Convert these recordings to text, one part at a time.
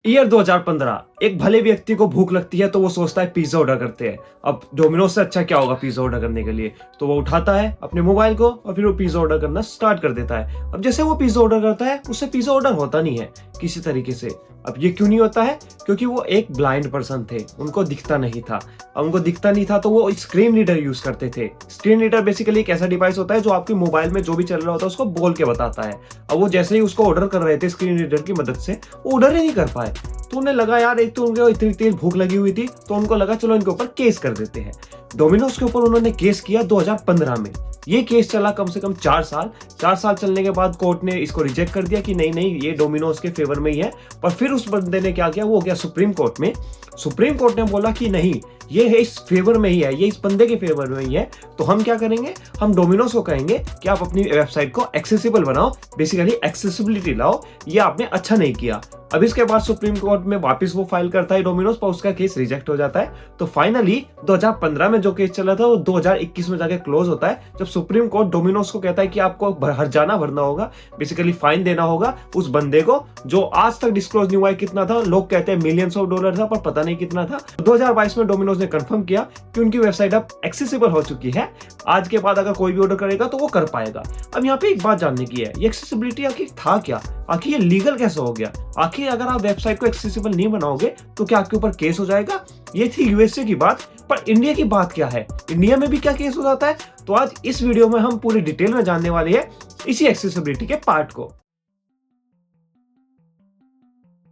Year 2015 एक भले व्यक्ति को भूख लगती है तो वो सोचता है पिज्जा ऑर्डर करते हैं। अब डोमिनोज से अच्छा क्या होगा पिज्जा ऑर्डर करने के लिए? तो वो उठाता है अपने मोबाइल को और फिर वो पिज्जा ऑर्डर करना स्टार्ट कर देता है। अब जैसे वो पिज्जा ऑर्डर करता है उससे पिज्जा ऑर्डर होता नहीं है किसी तरीके से। अब ये क्यों नहीं होता है? क्योंकि वो एक ब्लाइंड पर्सन थे, उनको दिखता नहीं था। अब उनको दिखता नहीं था तो वो स्क्रीन रीडर यूज करते थे। स्क्रीन रीडर बेसिकली एक ऐसा डिवाइस होता है जो आपके मोबाइल में जो भी चल रहा होता है उसको बोल के बताता है। अब वो जैसे ही उसको ऑर्डर कर रहे थे स्क्रीन रीडर की मदद से, वो ऑर्डर ही नहीं कर पाए। तो उन्हें लगा यार, एक तो उनको इतनी तेज भूख लगी हुई थी तो उनको लगा चलो इनके ऊपर केस कर देते हैं। डोमिनोज के ऊपर उन्होंने केस किया 2015 में। ये केस चला कम से कम 4 साल। 4 साल चलने के बाद कोर्ट ने इसको रिजेक्ट कर दिया कि नहीं नहीं ये डोमिनोज के फेवर में ही है। पर फिर उस बंदे ने क्या किया, वो हो गया सुप्रीम कोर्ट में। सुप्रीम कोर्ट ने बोला कि नहीं, ये है इस फेवर में ही है, ये इस बंदे के फेवर में ही है। तो हम क्या करेंगे, हम डोमिनोज को कहेंगे कि आप अपनी वेबसाइट को एक्सेसिबल बनाओ, बेसिकली एक्सेसिबिलिटी लाओ। ये आपने अच्छा नहीं किया। अब इसके बाद सुप्रीम कोर्ट में वापस वो फाइल करता है डोमिनोज पर, उसका केस रिजेक्ट हो जाता है। तो फाइनली 2015 में जो केस चला था वो 2021 में जाके क्लोज होता है, जब सुप्रीम कोर्ट डोमिनोज को कहता है कि आपको हर्जाना भरना होगा, बेसिकली फाइन देना होगा उस बंदे को, जो आज तक डिस्क्लोज नहीं हुआ है कितना था। लोग कहते हैं मिलियंस ऑफ डॉलर था, पर पता नहीं कितना था। 2022 में डोमिनोज ने कंफर्म किया कि उनकी वेबसाइट अब एक्सेसिबल हो चुकी है। आज के बाद अगर कोई भी ऑर्डर करेगा तो वो कर पाएगा। अब यहाँ पे एक बात जानने की है, ये एक्सेसिबिलिटी आखिर था क्या? आखिर ये लीगल कैसे हो गया? आखिर अगर आप वेबसाइट को एक्सेसिबल नहीं बनाओगे तो क्या आपके ऊपर केस हो जाएगा? ये थी यूएसए की बात। पर इंडिया की बात क्या है? इंडिया में भी क्या केस हो जाता है? तो आज इस वीडियो में हम पूरी डिटेल में जानने वाले हैं इसी एक्सेसिबिलिटी के पार्ट को।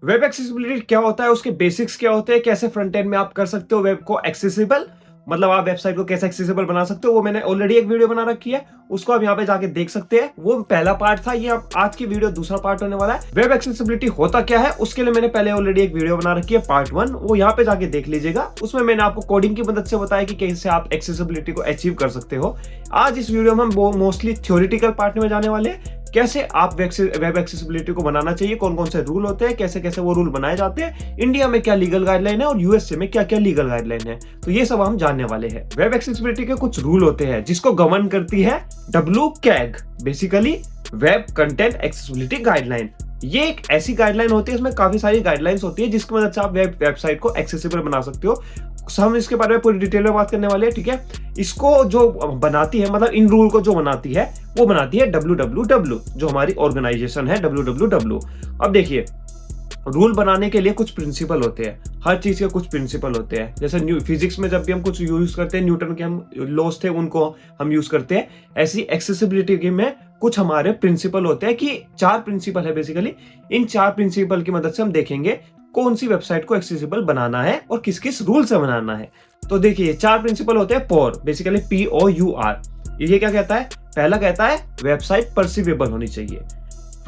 वेब एक्सेसिबिलिटी क्या होता है, उसके बेसिक्स क्या होते हैं, कैसे फ्रंट एंड में आप कर सकते हो वेब को एक्सेसिबल, मतलब आप वेबसाइट को कैसे एक्सेसिबल बना सकते हो, वो मैंने ऑलरेडी एक वीडियो बना रखी है, उसको आप यहाँ पे जाके देख सकते हैं। वो पहला पार्ट था, ये आज की वीडियो दूसरा पार्ट होने वाला है। वेब एक्सेसिबिलिटी होता क्या है उसके लिए मैंने पहले ऑलरेडी एक वीडियो बना रखी है पार्ट 1, वो यहाँ पे जाके देख लीजिएगा। उसमें मैंने आपको कोडिंग की मदद से बताया कि कैसे आप एक्सेसिबिलिटी को अचीव कर सकते हो। आज इस वीडियो में हम मोस्टली थ्योरेटिकल पार्ट में जाने वाले हैं, कैसे आप वेब एक्सेसिबिलिटी को बनाना चाहिए, कौन कौन से रूल होते हैं, कैसे कैसे वो रूल बनाए जाते हैं, इंडिया में क्या लीगल गाइडलाइन है और यूएसए में क्या क्या लीगल गाइडलाइन है। तो ये सब हम जानने वाले हैं। वेब एक्सेसिबिलिटी के कुछ रूल होते हैं जिसको गवर्न करती है WCAG, basically web content accessibility guideline. ये एक ऐसी गाइडलाइन होती है, इसमें काफी सारी गाइडलाइंस होती है जिसकी मदद से आप वेबसाइट को एक्सेसिबल बना सकते हो। हम इसके बारे में पूरी डिटेल में बात करने वाले हैं, ठीक है। इसको जो बनाती है, मतलब इन रूल को जो बनाती है वो बनाती है WWW, जो हमारी ऑर्गेनाइजेशन है WWW। अब देखिए, रूल बनाने के लिए कुछ प्रिंसिपल होते हैं, हर चीज के कुछ प्रिंसिपल होते हैं। जैसे फिजिक्स में जब भी हम कुछ यूज करते हैं, न्यूटन के हम लॉज थे उनको हम यूज करते हैं, ऐसी एक्सेसिबिलिटी में कुछ हमारे प्रिंसिपल होते हैं कि 4 प्रिंसिपल है बेसिकली। इन 4 प्रिंसिपल की मदद से हम देखेंगे कौन सी वेबसाइट को एक्सेसिबल बनाना है और किस किस रूल से बनाना है। तो देखिए 4 प्रिंसिपल होते हैं POUR, बेसिकली POUR। ये क्या कहता है? पहला कहता है वेबसाइट परसीवेबल होनी चाहिए।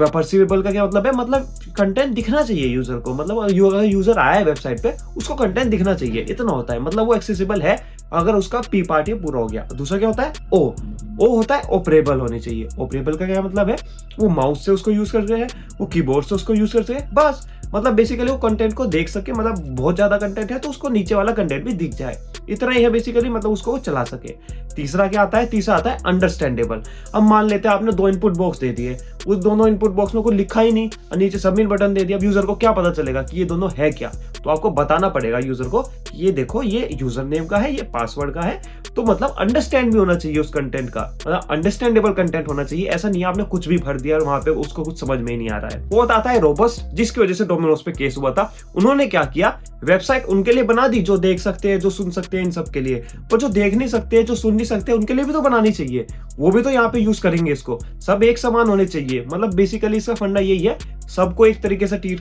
परसीवेबल का क्या मतलब है? मतलब कंटेंट दिखना चाहिए यूजर को, मतलब अगर यूजर आया है वेबसाइट पे उसको कंटेंट दिखना चाहिए, इतना होता है, मतलब वो एक्सेसिबल है अगर उसका P पार्ट ये पूरा हो गया। दूसरा क्या होता है? O होता है ऑपरेबल होनी चाहिए। ऑपरेबल का क्या मतलब है? वो माउस से उसको यूज कर रहे हैं, वो कीबोर्ड से उसको यूज करते हैं, बस मतलब बेसिकली वो कंटेंट को देख सके, मतलब बहुत ज्यादा कंटेंट है तो उसको नीचे वाला कंटेंट भी दिख जाए, इतना ही है बेसिकली, मतलब उसको वो चला सके। तीसरा क्या आता है? तीसरा आता है अंडरस्टैंडेबल। अब मान लेते हैं आपने 2 इनपुट बॉक्स दे दिए, उस दोनों इनपुट बॉक्स में कोई लिखा ही नहीं और नीचे सबमिट बटन दे दिया। अब यूजर को क्या पता चलेगा कि ये दोनों है क्या? तो आपको बताना पड़ेगा यूजर को कि ये देखो, ये यूजर नेम का है, ये पासवर्ड का है। तो मतलब अंडरस्टैंड भी होना चाहिए उस कंटेंट का, मतलब अंडरस्टैंडेबल कंटेंट होना चाहिए। ऐसा नहीं आपने कुछ भी भर दिया और वहां पे उसको कुछ समझ में ही नहीं आ रहा है। वो आता है रोबस्ट, जिसकी वजह से डोमिनोज पे केस हुआ था। उन्होंने क्या किया, वेबसाइट उनके लिए बना दी जो देख सकते हैं, जो सुन सकते हैं, इन सब के लिए। पर जो देख नहीं सकते, जो सुन नहीं सकते, उनके लिए भी तो बनानी चाहिए। वो भी तो यहाँ पे यूज करेंगे इसको। सब एक समान होने चाहिए, मतलब बेसिकली इसका फंडा यही है, सबको एक तरीके से ट्रीट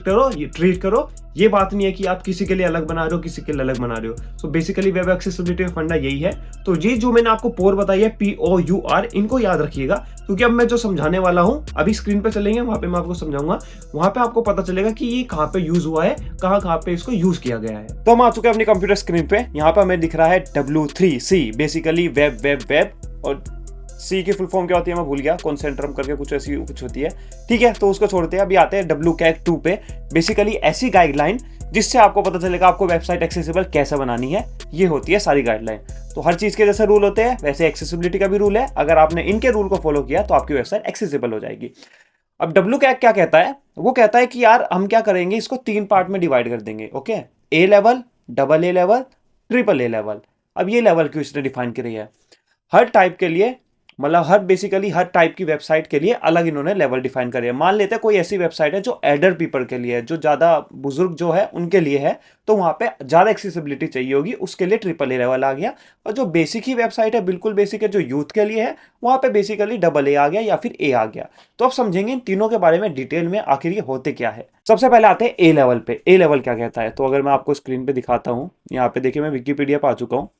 करो। ये बात नहीं है कि आप किसी के लिए अलग बना रहे हो, किसी के लिए अलग बना रहे हो। सो बेसिकली वेब एक्सेसिबिलिटी का फंडा यही है। तो ये जो मैंने आपको पोर बताई है POUR, इनको याद रखिएगा, क्योंकि अब मैं जो समझाने वाला हूं, अभी स्क्रीन पे चलेंगे, वहां पे मैं आपको समझाऊंगा, वहां पे आपको पता चलेगा कि ये कहां पे यूज हुआ है, कहां पे इसको यूज किया गया है। तो हम आ चुके हैं अपनी कंप्यूटर स्क्रीन पे। यहाँ पे हमें दिख रहा है W3C, बेसिकली वेब और C की फुल फॉर्म क्या होती है मैं भूल गया, कॉन्सेंट्रम करके कुछ ऐसी कुछ होती है, ठीक है। तो उसको छोड़ते हैं, अभी आते हैं WCAG 2 पे। बेसिकली ऐसी गाइडलाइन जिससे आपको पता चलेगा आपको वेबसाइट एक्सेसिबल कैसे बनानी है। ये होती है सारी गाइडलाइन। तो हर चीज के जैसे रूल होते हैं वैसे एक्सेसिबिलिटी का भी रूल है। अगर आपने इनके रूल को फॉलो किया तो आपकी वेबसाइट एक्सेसिबल हो जाएगी। अब डब्ल्यू क्या कहता है, वो कहता है कि यार हम क्या करेंगे, इसको 3 पार्ट में डिवाइड कर देंगे। Okay, A level, double A level, triple A level. अब ये लेवल क्यों इसने डिफाइन करी है, हर टाइप के लिए, मतलब हर बेसिकली हर टाइप की वेबसाइट के लिए अलग इन्होंने लेवल डिफाइन करे हैं। मान लेते हैं कोई ऐसी वेबसाइट है जो एडर पीपल के लिए है, जो ज़्यादा बुजुर्ग जो है उनके लिए है, तो वहाँ पे ज़्यादा एक्सेसिबिलिटी चाहिए होगी, उसके लिए ट्रिपल ए लेवल आ गया। और जो बेसिक ही वेबसाइट है, बिल्कुल बेसिक है, जो यूथ के लिए है, वहाँ पे बेसिकली डबल ए आ गया या फिर ए आ गया। तो अब समझेंगे इन तीनों के बारे में डिटेल में, आखिर ये होते क्या है। सबसे पहले आते हैं ए लेवल पे। ए लेवल क्या कहता है, तो अगर मैं आपको स्क्रीन पे दिखाता हूँ, यहाँ पे देखिए मैं विकीपीडिया पे आ चुका हूँ।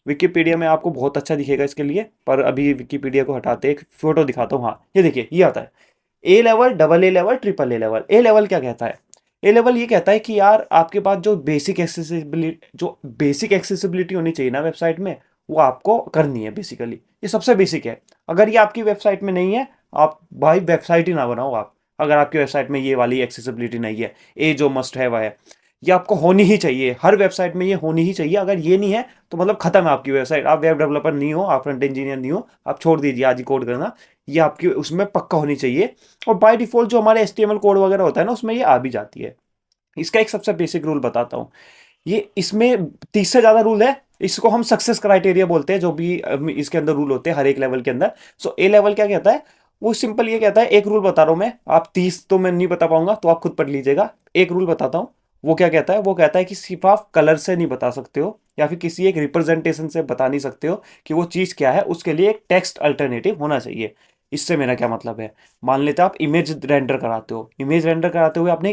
विकीपीडिया में आपको बहुत अच्छा दिखेगा इसके लिए, पर अभी विकीपीडिया को हटाते एक फोटो दिखाता हूँ। हाँ, ये देखिए, ये आता है A level, double A level, triple A level. A level क्या कहता है, ए लेवल ये कहता है कि यार आपके पास जो बेसिक एक्सेसिबिलिटी होनी चाहिए ना वेबसाइट में, वो आपको करनी है। बेसिकली ये सबसे बेसिक है। अगर ये आपकी वेबसाइट में नहीं है, आप भाई वेबसाइट ही ना बनाओ आप। अगर आपकी वेबसाइट में ये वाली एक्सेसिबिलिटी नहीं है, ए जो मस्ट है वह है, ये आपको होनी ही चाहिए, हर वेबसाइट में ये होनी ही चाहिए। अगर ये नहीं है तो मतलब खत्म है आपकी वेबसाइट, आप वेब डेवलपर नहीं हो, आप फ्रंट इंजीनियर नहीं हो, आप छोड़ दीजिए आज ही कोड करना। ये आपकी उसमें पक्का होनी चाहिए। और बाय डिफॉल्ट जो हमारे HTML कोड वगैरह होता है ना, उसमें ये आ भी जाती है। इसका एक सबसे बेसिक रूल बताता हूँ, ये इसमें 30 से ज्यादा रूल है। इसको हम सक्सेस क्राइटेरिया बोलते हैं, जो भी इसके अंदर रूल होते हैं हर एक लेवल के अंदर। सो ए लेवल क्या कहता है, वो सिंपल ये कहता है, एक रूल बता रहा हूं मैं, आप 30 तो मैं नहीं बता पाऊंगा, तो आप खुद पढ़ लीजिएगा। एक रूल बताता हूँ, वो क्या कहता है, वो कहता है कि सिर्फ आप कलर से नहीं बता सकते हो, या फिर किसी एक रिप्रेजेंटेशन से बता नहीं सकते हो कि वो चीज क्या है, उसके लिए एक टेक्स्ट अल्टरनेटिव होना चाहिए। इससे मेरा क्या मतलब है, मान लेते हैं आप इमेज रेंडर कराते हो, इमेज रेंडर कराते हुए आपने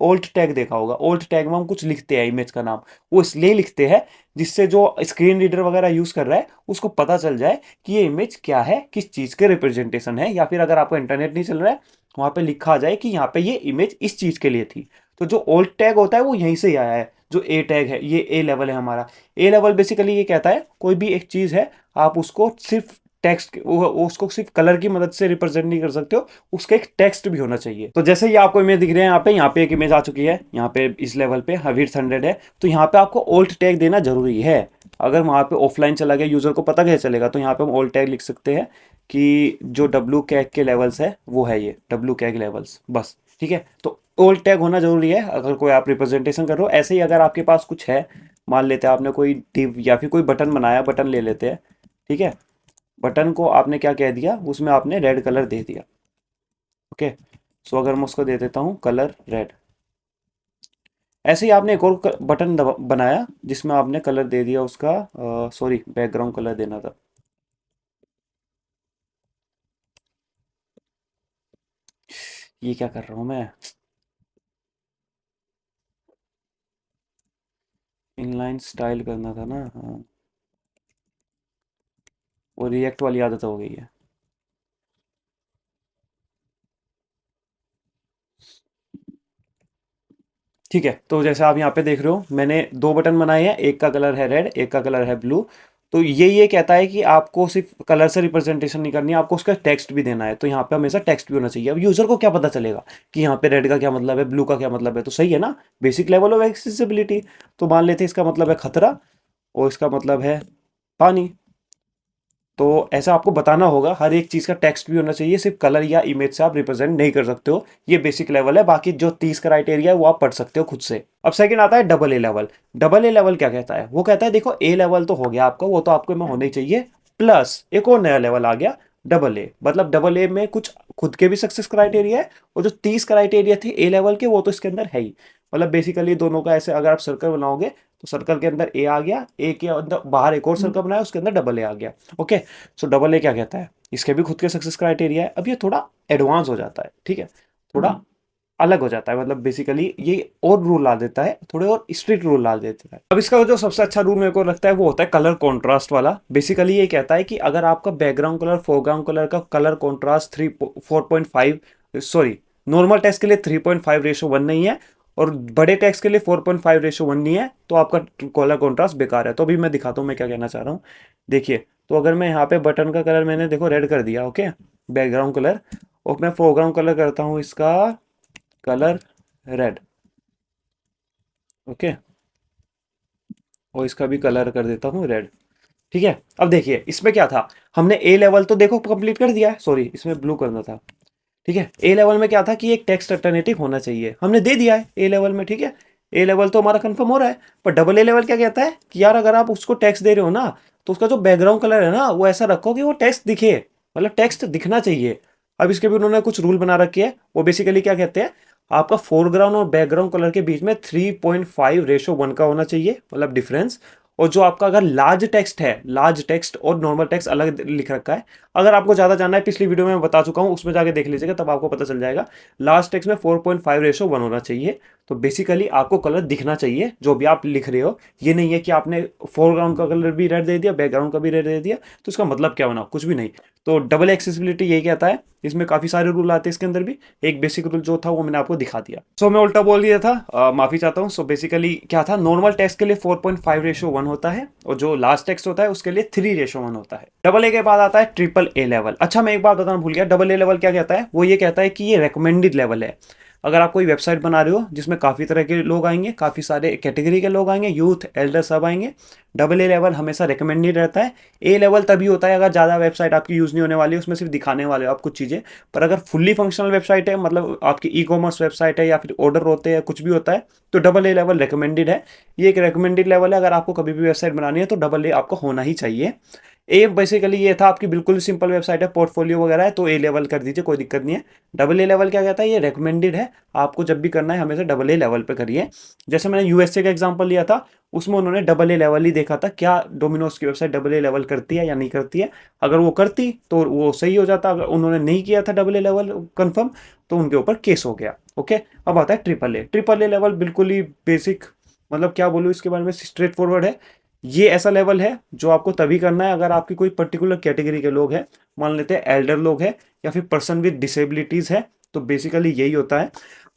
ओल्ट टैग देखा होगा। ओल्ट टैग में हम कुछ लिखते हैं, इमेज का नाम वो इसलिए लिखते हैं जिससे जो स्क्रीन रीडर वगैरह यूज कर रहा है उसको पता चल जाए कि ये इमेज क्या है, किस चीज के रिप्रेजेंटेशन है। या फिर अगर आपको इंटरनेट नहीं चल रहा है, वहां पे लिखा आ जाए कि यहाँ पे ये इमेज इस चीज के लिए थी। तो जो ओल्ट टैग होता है वो यहीं से ही आया है। जो ए टैग है, ये ए लेवल है हमारा। ए लेवल बेसिकली ये कहता है कोई भी एक चीज है, आप उसको सिर्फ टेक्स्ट, उसको सिर्फ कलर की मदद से रिप्रेजेंट नहीं कर सकते हो, उसका एक टेक्स्ट भी होना चाहिए। तो जैसे ये आपको इमेज दिख रहे हैं, यहाँ पे एक इमेज आ चुकी है, यहाँ पे इस लेवल पे विड्थ 100 है, तो यहाँ पे आपको ओल्ट टैग देना जरूरी है। अगर वहाँ पे ऑफलाइन चला गया, यूजर को पता कैसे चलेगा, तो यहाँ पे हम ओल्ट टैग लिख सकते हैं कि जो डब्ल्यू कैग के लेवल्स है वो है ये डब्ल्यू कैग लेवल्स, बस। ठीक है, तो ओल्ट टैग होना जरूरी है अगर कोई आप रिप्रेजेंटेशन कर रहे हो। ऐसे ही अगर आपके पास कुछ है, मान लेते हैं आपने कोई डिव या फिर कोई बटन बनाया, बटन ले लेते हैं। ठीक है, बटन को आपने क्या कह दिया, उसमें आपने रेड कलर दे दिया। ओके, सो अगर मैं उसको दे देता हूँ कलर रेड, ऐसे ही आपने एक और बटन बनाया जिसमें आपने कलर दे दिया उसका, सॉरी बैकग्राउंड कलर देना था। ये क्या कर रहा हूँ मैं, इनलाइन स्टाइल करना था ना, हाँ। वो रिएक्ट वाली आदत हो गई है। ठीक है, तो जैसे आप यहाँ पे देख रहे हो, मैंने दो बटन बनाए हैं, एक का कलर है रेड, एक का कलर है ब्लू। तो ये कहता है कि आपको सिर्फ कलर से रिप्रेजेंटेशन नहीं करनी है, आपको उसका टेक्स्ट भी देना है। तो यहाँ पे हमेशा टेक्स्ट भी होना चाहिए। अब यूजर को क्या पता चलेगा कि यहाँ पे रेड का क्या मतलब है, ब्लू का क्या मतलब है, तो सही है ना, बेसिक लेवल ऑफ एक्सेसिबिलिटी। तो मान लेते हैं इसका मतलब है खतरा, और इसका मतलब है पानी। तो ऐसा आपको बताना होगा, हर एक चीज का टेक्स्ट भी होना चाहिए, सिर्फ कलर या इमेज से आप रिप्रेजेंट नहीं कर सकते हो। ये बेसिक लेवल है, बाकी जो 30 क्राइटेरिया है वो आप पढ़ सकते हो खुद से। अब सेकंड आता है double A level. Double A level क्या कहता है, वो कहता है देखो ए लेवल तो हो गया आपका, वो तो आपको में होना ही चाहिए, प्लस एक और नया लेवल आ गया डबल ए। मतलब डबल ए में कुछ खुद के भी सक्सेस क्राइटेरिया है, और जो 30 क्राइटेरिया थे ए लेवल के वो तो इसके अंदर है ही। मतलब बेसिकली दोनों का ऐसे अगर आप सर्कल बनाओगे, तो सर्कल के अंदर ए आ गया, ए के अंदर बाहर एक और सर्कल बनाया, उसके अंदर डबल ए आ गया। ओके, सो डबल ए क्या कहता है, इसके भी खुद के सक्सेस क्राइटेरिया है। अब ये थोड़ा एडवांस हो जाता है, ठीक है, थोड़ा अलग हो जाता है। मतलब बेसिकली ये और रूल ला देता है, थोड़े और स्ट्रिक्ट रूल ला देता है। अब इसका जो सबसे अच्छा रूल मेरे को लगता है वो होता है कलर कॉन्ट्रास्ट वाला। बेसिकली ये कहता है कि अगर आपका बैकग्राउंड कलर फोरग्राउंड कलर का colour contrast 4.5, sorry, normal text के लिए 3.5:1 नहीं है, और बड़े टेक्स्ट के लिए 4.5:1 नहीं है, तो आपका कलर कॉन्ट्रास्ट बेकार है। तो अभी मैं दिखाता हूँ मैं क्या कहना चाह रहा हूँ। देखिए, तो अगर मैं यहाँ पे बटन का कलर मैंने देखो रेड कर दिया, ओके, बैकग्राउंड कलर, और मैं फोरग्राउंड कलर करता हूँ इसका कलर रेड। ओके, और इसका भी कलर कर देता हूँ रेड। ठीक है, अब देखिए इसमें क्या था, हमने ए लेवल तो देखो कंप्लीट कर दिया है, सॉरी इसमें ब्लू करना था। ठीक है। ए लेवल में क्या था कि एक टेक्स्ट अल्टरनेटिव होना चाहिए, हमने दे दिया है ए लेवल में, ठीक है। ए लेवल तो हमारा कंफर्म हो रहा है। पर डबल ए लेवल क्या कहता है कि यार अगर आप उसको टेक्स्ट दे रहे हो ना, तो उसका जो बैकग्राउंड कलर है ना वो ऐसा रखो कि वो टेक्स्ट दिखे, मतलब टेक्स्ट दिखना चाहिए। अब इसके भी उन्होंने कुछ रूल बना रखे हैं। वो बेसिकली क्या कहते हैं, आपका फोरग्राउंड और बैकग्राउंड कलर के बीच में 3.5:1 का होना चाहिए, मतलब डिफरेंस। और जो आपका अगर लार्ज टेक्स्ट है, लार्ज टेक्स्ट और नॉर्मल टेक्स्ट अलग लिख रखा है। अगर आपको ज्यादा जानना है, पिछली वीडियो में मैं बता चुका हूं, उसमें जाके देख लीजिएगा, तब आपको पता चल जाएगा। लार्ज टेक्स्ट में 4.5:1 होना चाहिए। तो बेसिकली आपको कलर दिखना चाहिए जो भी आप लिख रहे हो। ये नहीं है कि आपने फोरग्राउंड का कलर भी रेड दे दिया, बैकग्राउंड का भी रेड दे दिया, तो इसका मतलब क्या बना, कुछ भी नहीं। तो डबल एक्सेसिबिलिटी यही कहता है। इसमें काफी सारे रूल आते हैं, इसके अंदर भी एक बेसिक रूल जो था वो मैंने आपको दिखा दिया। सो मैं उल्टा बोल दिया था, माफी चाहता हूँ। सो बेसिकली क्या था, नॉर्मल टेक्स्ट के लिए 4.5:1 होता है, और जो लास्ट टेक्स्ट होता है उसके लिए 3:1 होता है। डबल ए के बाद आता है ट्रिपल ए लेवल। अच्छा, मैं एक बात बताना भूल गया, डबल ए लेवल क्या कहता है, वो ये कहता है कि ये रिकमेंडेड लेवल है। अगर आप कोई वेबसाइट बना रहे हो जिसमें काफ़ी तरह के लोग आएंगे, काफ़ी सारे कैटेगरी के लोग आएंगे, यूथ, एल्डर सब आएंगे, डबल ए लेवल हमेशा रिकमेंडेड रहता है। ए लेवल तभी होता है अगर ज़्यादा वेबसाइट आपकी यूज़ नहीं होने वाली है, उसमें सिर्फ दिखाने वाले हो आप कुछ चीज़ें। पर अगर फुल्ली फंक्शनल वेबसाइट है, मतलब आपकी ई कॉमर्स वेबसाइट है या फिर ऑर्डर होते हैं, कुछ भी होता है, तो डबल ए लेवल रिकमेंडेड है। ये एक रिकमेंडेड लेवल है। अगर आपको कभी भी वेबसाइट बनानी है तो डबल ए आपको होना ही चाहिए। ए बेसिकली ये था, आपकी बिल्कुल सिंपल वेबसाइट है, पोर्टफोलियो वगैरह है, तो ए लेवल कर दीजिए, कोई दिक्कत नहीं है। डबल ए लेवल क्या कहता है, ये रिकमेंडेड है। आपको जब भी करना है हमेशा डबल ए लेवल पे करिए। जैसे मैंने यूएसए का एग्जांपल लिया था, उसमें उन्होंने डबल ए लेवल ही देखा था, क्या डोमिनोज की वेबसाइट डबल ए लेवल करती है या नहीं करती है। अगर वो करती तो वो सही हो जाता, अगर उन्होंने नहीं किया था डबल ए लेवल कंफर्म, तो उनके ऊपर केस हो गया। ओके, अब आता है triple A. Triple A level बिल्कुल ही बेसिक, मतलब क्या बोलूँ इसके बारे में, स्ट्रेट फॉरवर्ड है। ये ऐसा लेवल है जो आपको तभी करना है अगर आपकी कोई पर्टिकुलर कैटेगरी के लोग हैं, मान लेते हैं एल्डर लोग हैं या फिर पर्सन विद डिसेबिलिटीज है। तो बेसिकली यही होता है।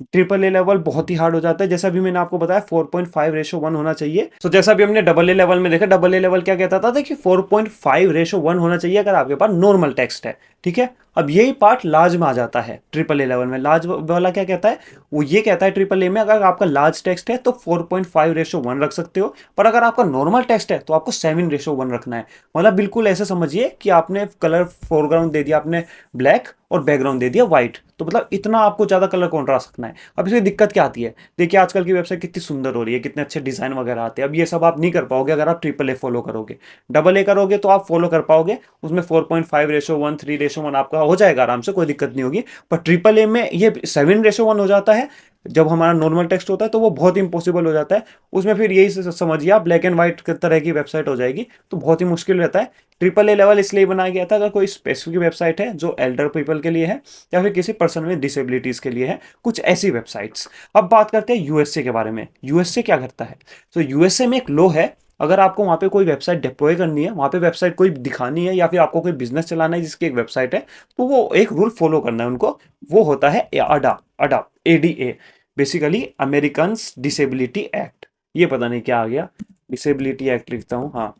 ट्रिपल ए लेवल बहुत ही हार्ड हो जाता है, जैसा भी मैंने आपको बताया 4.5:1 होना चाहिए। तो जैसा भी हमने डबल ए लेवल में देखा, डबल ए लेवल क्या कहता था, कि 4.5:1 होना चाहिए अगर आपके पास नॉर्मल टेक्स्ट है, ठीक है। अब यही पार्ट लार्ज में आ जाता है। ट्रिपल ए लेवल में लार्ज वाला क्या कहता है, वो ये कहता है ट्रिपल ए में अगर आपका लार्ज टेक्स्ट है तो 4.5:1 रख सकते हो, पर अगर आपका नॉर्मल टेक्स्ट है तो आपको 7:1 रखना है। मतलब बिल्कुल ऐसे समझिए कि आपने कलर फोरग्राउंड दे दिया, आपने ब्लैक, और बैकग्राउंड दे दिया व्हाइट, तो मतलब इतना आपको ज्यादा कलर कॉन्ट्रास्ट रखना है। अब इसमें दिक्कत क्या आती है, देखिए आजकल की वेबसाइट कितनी सुंदर हो रही है, कितने अच्छे डिजाइन वगैरह आते हैं। अब ये सब आप नहीं कर पाओगे अगर आप ट्रिपल ए फॉलो करोगे। डबल ए करोगे तो आप फॉलो कर पाओगे, उसमें 4.5:1, 3:1 आपका हो जाएगा आराम से, कोई दिक्कत नहीं होगी। पर ट्रिपल ए में ये 7:1 हो जाता है। जब हमारा नॉर्मल टेक्स्ट होता है तो वो बहुत इंपॉसिबल हो जाता है। उसमें फिर यही समझिए आप, ब्लैक एंड व्हाइट तरह की वेबसाइट हो जाएगी, तो बहुत ही मुश्किल रहता है। ट्रिपल ए लेवल इसलिए बनाया गया था अगर कोई स्पेसिफिक वेबसाइट है जो एल्डर पीपल के लिए है या फिर किसी पर्सन विद डिसेबिलिटीज के लिए है, कुछ ऐसी वेबसाइट्स। अब बात करते हैं यूएसए के बारे में। यूएसए क्या करता है, तो यूएसए में एक लॉ है, अगर आपको वहां पे कोई वेबसाइट डिप्लॉय करनी है, वहां पे वेबसाइट कोई दिखानी है, या फिर आपको कोई बिजनेस चलाना है जिसकी एक वेबसाइट है, तो वो एक रूल फॉलो करना है उनको। वो होता है ADA, ADA, ADA, basically American disability act. ये पता नहीं क्या आ गया, डिसेबिलिटी एक्ट लिखता हूँ, हाँ।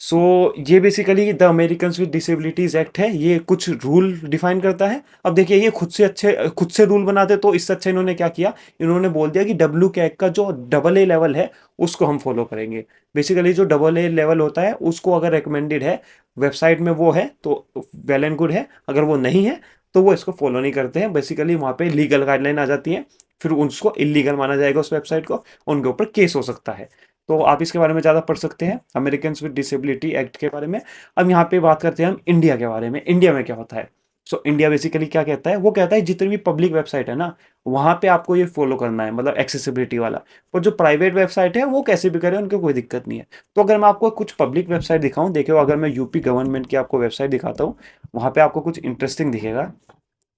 सो ये basically the American with disabilities act है, ये कुछ रूल डिफाइन करता है। अब देखिए ये खुद से रूल बनाते, तो इससे अच्छा इन्होंने क्या किया, इन्होंने बोल दिया कि डब्ल्यू कैग का जो डबल ए लेवल है उसको हम फॉलो करेंगे। बेसिकली जो डबल ए लेवल होता है उसको अगर रिकमेंडेड है वेबसाइट में वो है तो वेल एंड गुड है, अगर वो नहीं है तो वो इसको फॉलो नहीं करते हैं। बेसिकली वहाँ पे लीगल गाइडलाइन आ जाती है, फिर उसको इलीगल माना जाएगा उस वेबसाइट को, उनके ऊपर केस हो सकता है। तो आप इसके बारे में ज़्यादा पढ़ सकते हैं, अमेरिकन विद डिसेबिलिटी एक्ट के बारे में। अब यहाँ पे बात करते हैं हम इंडिया के बारे में। इंडिया में क्या होता है, सो इंडिया बेसिकली क्या कहता है, वो कहता है जितनी भी पब्लिक वेबसाइट है ना, वहाँ पे आपको ये फॉलो करना है, मतलब एक्सेसिबिलिटी वाला। और जो प्राइवेट वेबसाइट है वो कैसे भी करें, उनको कोई दिक्कत नहीं है। तो अगर मैं आपको कुछ पब्लिक वेबसाइट दिखाऊं, देखो अगर मैं यूपी गवर्नमेंट की आपको वेबसाइट दिखाता हूँ, वहाँ पे आपको कुछ इंटरेस्टिंग दिखेगा।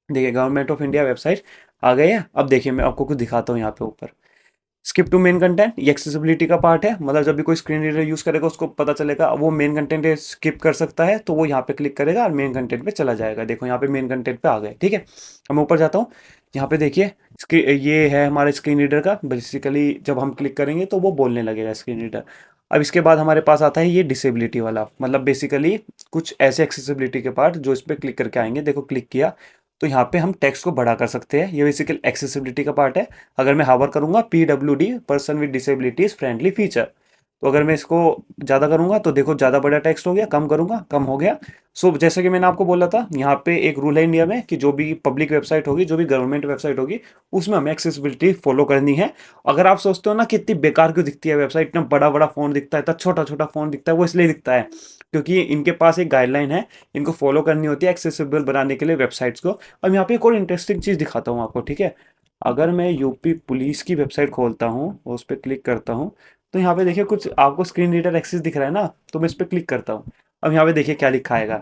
देखिए गवर्नमेंट ऑफ इंडिया वेबसाइट आ गई है। अब देखिए मैं आपको कुछ दिखाता हूँ यहाँ पे ऊपर, स्किप टू मेन कंटेंट, ये एक्सेसिबिलिटी का पार्ट है, मतलब जब भी कोई स्क्रीन रीडर यूज करेगा उसको पता चलेगा वो मेन कंटेंट स्किप कर सकता है, तो वो यहाँ पे क्लिक करेगा और मेन कंटेंट पे चला जाएगा। देखो यहाँ पे मेन कंटेंट पे आ गए, ठीक है। अब मैं ऊपर जाता हूँ, यहाँ पे देखिए ये है हमारे स्क्रीन रीडर का। बेसिकली जब हम क्लिक करेंगे तो वो बोलने लगेगा स्क्रीन रीडर। अब इसके बाद हमारे पास आता है ये डिसेबिलिटी वाला, मतलब बेसिकली कुछ ऐसे एक्सेसिबिलिटी के पार्ट जो इस पर क्लिक करके आएंगे। देखो क्लिक किया तो यहाँ पे हम टेक्स्ट को बड़ा कर सकते हैं, ये बेसिकली एक्सेसिबिलिटी का पार्ट है। अगर मैं हावर करूंगा PWD, person with disabilities friendly feature, तो अगर मैं इसको ज़्यादा करूँगा तो देखो ज़्यादा बड़ा टेक्स्ट हो गया, कम करूँगा कम हो गया। सो जैसे कि मैंने आपको बोला था, यहाँ पे एक रूल है इंडिया में कि जो भी पब्लिक वेबसाइट होगी, जो भी गवर्नमेंट वेबसाइट होगी, उसमें हमें एक्सेसिबिलिटी फॉलो करनी है। अगर आप सोचते हो ना कि इतनी बेकार क्यों दिखती है वेबसाइट, इतना बड़ा बड़ा फ़ॉन्ट दिखता है, इतना छोटा छोटा फ़ॉन्ट दिखता है, वो इसलिए दिखता है क्योंकि इनके पास एक गाइडलाइन है, इनको फॉलो करनी होती है एक्सेसिबल बनाने के लिए वेबसाइट्स को। अब यहाँ पे एक और इंटरेस्टिंग चीज़ दिखाता हूँ आपको, ठीक है। अगर मैं यूपी पुलिस की वेबसाइट खोलता हूँ और उस पर क्लिक करता हूँ, तो यहाँ पे देखिए कुछ आपको स्क्रीन रीडर एक्सेस दिख रहा है ना, तो मैं इस पर क्लिक करता हूँ। अब यहाँ पे देखिए क्या लिखा आएगा,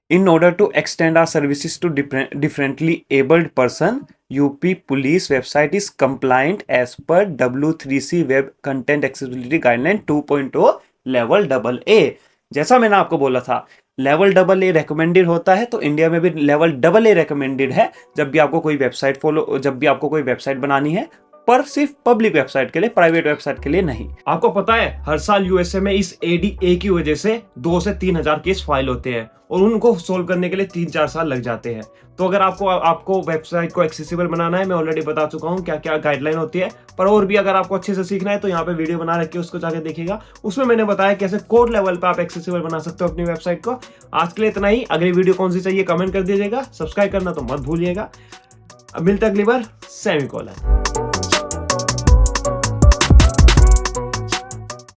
in order to extend our services to differently abled person, UP police website is compliant as per W3C web content accessibility guideline 2.0 level double A. जैसा मैंने आपको बोला था, लेवल डबल ए रेकमेंडेड होता है, तो इंडिया में भी लेवल डबल ए रेकमेंडेड है जब भी आपको कोई वेबसाइट जब भी आपको कोई वेबसाइट बनानी है, पर सिर्फ पब्लिक वेबसाइट के लिए, प्राइवेट वेबसाइट के लिए नहीं। आपको पता है हर साल यूएसए में इस एडीए की वजह से 2 से 3 हजार केस फाइल होते हैं और उनको सोल्व करने के लिए 3-4 साल लग जाते हैं। तो अगर आपको वेबसाइट को एक्सेसिबल बनाना है, मैं ऑलरेडी बता चुका हूँ क्या क्या गाइडलाइन होती है, पर और भी अगर आपको अच्छे से सीखना है तो यहाँ पे वीडियो बना रखी है, उसको जाके देखिएगा। उसमें मैंने बताया कैसे कोड लेवल पे आप एक्सेसिबल बना सकते हो अपनी वेबसाइट को। आज के लिए इतना ही। अगली वीडियो कौन सी चाहिए कमेंट कर दीजिएगा, सब्सक्राइब करना तो मत भूलिएगा। अब मिलते अगली बार, सेमीकोलन।